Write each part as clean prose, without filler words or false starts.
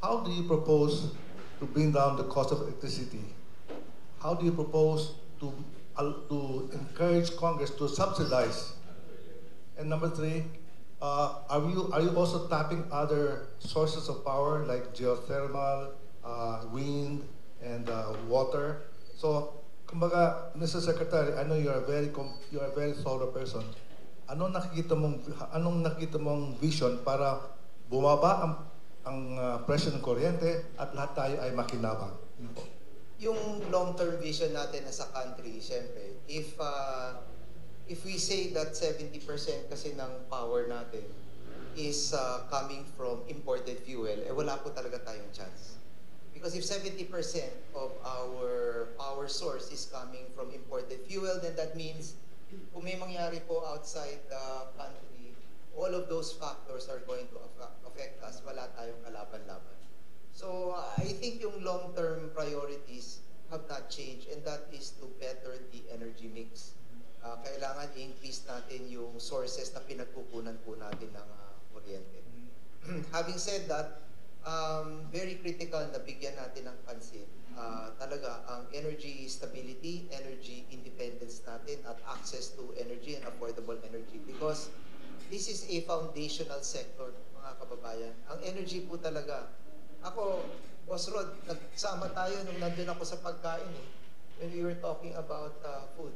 how do you propose to bring down the cost of electricity? How do you propose to encourage Congress to subsidize? And number three, are you also tapping other sources of power like geothermal, wind, and water? So, kumbaga, Mr. Secretary, I know you're a very solar person. Anong nakikita mong vision para bumaba ang presyo ng kuryente at lahat tayo ay makinabang? Yun po. Yung long-term vision natin as a country, syempre, if we say that 70% kasi ng power natin is coming from imported fuel, wala po talaga tayong chance. Because if 70% of our power source is coming from imported fuel, then that means kung may mangyari po outside the country, all of those factors are going to affect us. Wala tayong kalaban-laban. So I think yung long-term priorities have not changed, and that is to better the energy mix. Kailangan i-increase natin yung sources na pinagkukunan po natin ng kuryente. Having said that, very critical na bigyan natin ng pansin talaga ang energy stability, energy independence natin at access to energy and affordable energy, because this is a foundational sector, mga kababayan. Ang energy po talaga, ako, Boss Rod, nagsama tayo nung nandun ako sa pagkain when we were talking about food.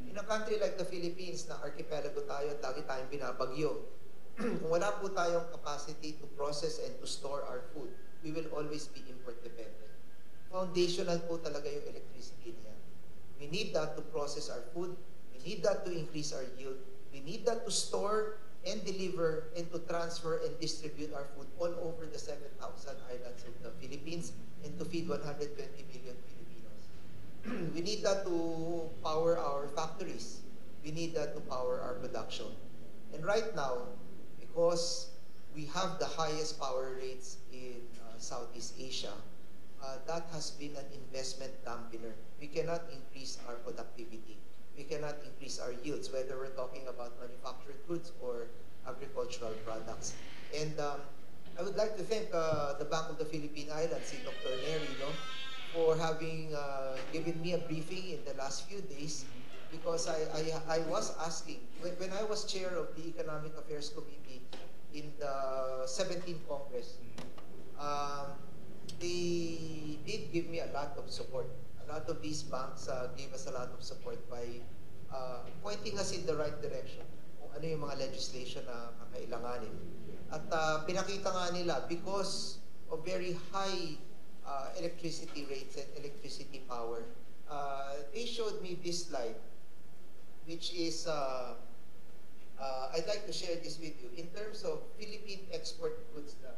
In a country like the Philippines, na archipelago tayo at lagi tayong binabagyo, kung wala po tayong capacity to process and to store our food, we will always be import dependent. Foundational po talaga yung electricity niya. We need that to process our food. We need that to increase our yield. We need that to store and deliver and to transfer and distribute our food all over the 7,000 islands of the Philippines and to feed 120 million Filipinos. We need that to power our factories. We need that to power our production. And right now, because we have the highest power rates in Southeast Asia, that has been an investment dampener. We cannot increase our productivity. We cannot increase our yields, whether we're talking about manufactured goods or agricultural products. And I would like to thank the Bank of the Philippine Islands, si Dr. Neri, for having given me a briefing in the last few days, because I was asking, when I was chair of the Economic Affairs Committee in the 17th Congress, they did give me a lot of support. A lot of these banks gave us a lot of support by pointing us in the right direction kung ano yung mga legislation na kakailanganin. At pinakita nga nila, because of very high electricity rates and electricity power, they showed me this slide, which is, I'd like to share this with you. In terms of Philippine export goods na,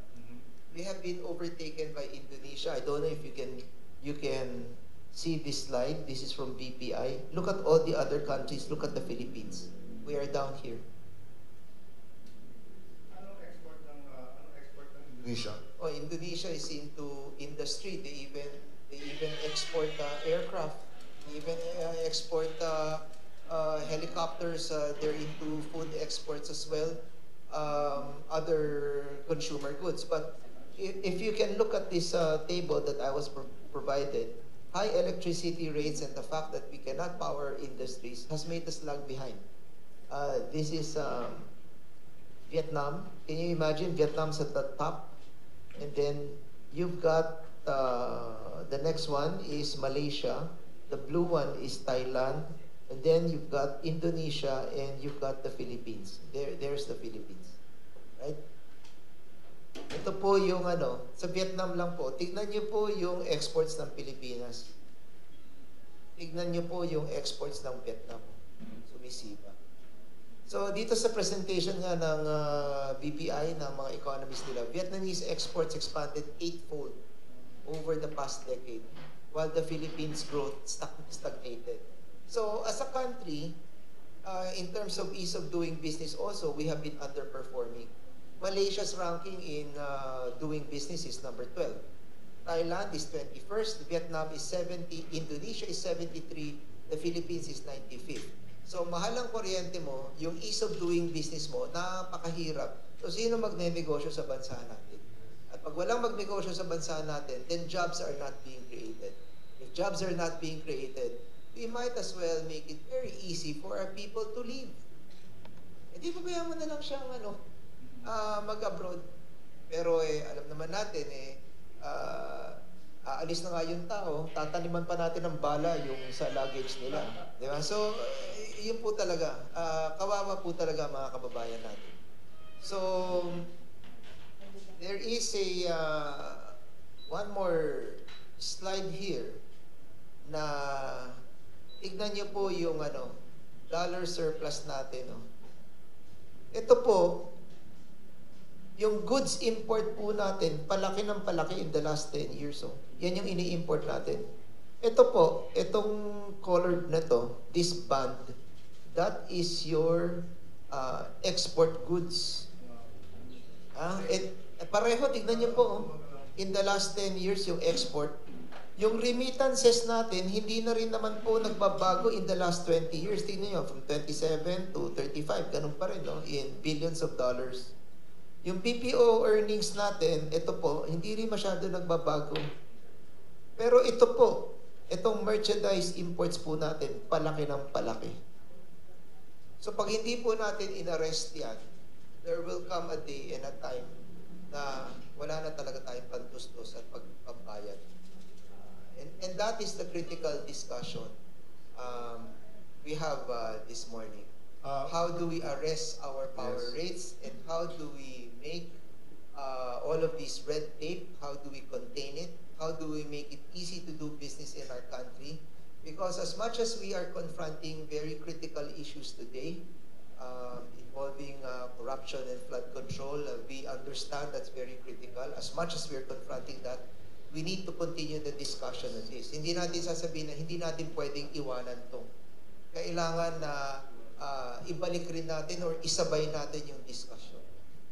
we have been overtaken by Indonesia. I don't know if you can see this slide. This is from BPI. Look at all the other countries. Look at the Philippines. We are down here. Anong export ng Indonesia? Oh, Indonesia is into industry. They even export aircraft. They even export helicopters. They're into food exports as well. Other consumer goods. But if you can look at this table that I was provided, high electricity rates and the fact that we cannot power industries has made us lag behind. This is Vietnam. Can you imagine Vietnam's at the top? And then you've got the next one is Malaysia. The blue one is Thailand. And then you've got Indonesia and you've got the Philippines. There's the Philippines. Right? Ito po yung sa Vietnam lang po. Tignan niyo po yung exports ng Pilipinas. Tignan niyo po yung exports ng Vietnam. Sumisipa. So dito sa presentation nga ng BPI, ng mga economists nila, Vietnamese exports expanded 8-fold over the past decade, while the Philippines growth stagnated. So as a country, in terms of ease of doing business also, we have been underperforming. Malaysia's ranking in doing business is number 12. Thailand is 21st, Vietnam is 70, Indonesia is 73, the Philippines is 95th. So mahal ang kuryente mo, yung ease of doing business mo, napakahirap. So sino magne-negosyo sa bansa natin? At Pag walang magnegosyo sa bansa natin, then jobs are not being created. If jobs are not being created, we might as well make it very easy for our people to leave. Hindi pabayaan mo na lang siyang mag-abroad. Pero alam naman natin aalis na nga yung tao, tataniman pa natin ng bala yung sa luggage nila. Di ba? So, yun po talaga. Kawawa po talaga mga kababayan natin. So, there is one more slide here na tignan niyo po yung dollar surplus natin. Ito po, yung goods import po natin, palaki ng palaki in the last 10 years. Yan yung ini-import natin. Ito po, itong colored na to, this band, that is your export goods. Pareho, tignan niyo po, in the last 10 years yung export. Yung remittances natin, hindi na rin naman po nagbabago in the last 20 years. Tignan niyo, from 27 to 35, ganun pa rin, in billions of dollars. Yung PPO earnings natin, ito po, hindi rin masyado nagbabago. Pero ito po, itong merchandise imports po natin, palaki ng palaki. So pag hindi po natin in-arrest yan, there will come a day and a time na wala na talaga tayong pantustos at pagpapayad. And that is the critical discussion we have this morning. How do we arrest our power rates, and how do we make all of this red tape, how do we contain it, how do we make it easy to do business in our country? Because as much as we are confronting very critical issues today, involving corruption and flood control, we understand that's very critical. As much as we are confronting that, we need to continue the discussion on this. Hindi natin sasabihin na hindi natin pwedeng iwanan to. Kailangan na ibalik rin natin or isabay natin yung discussion.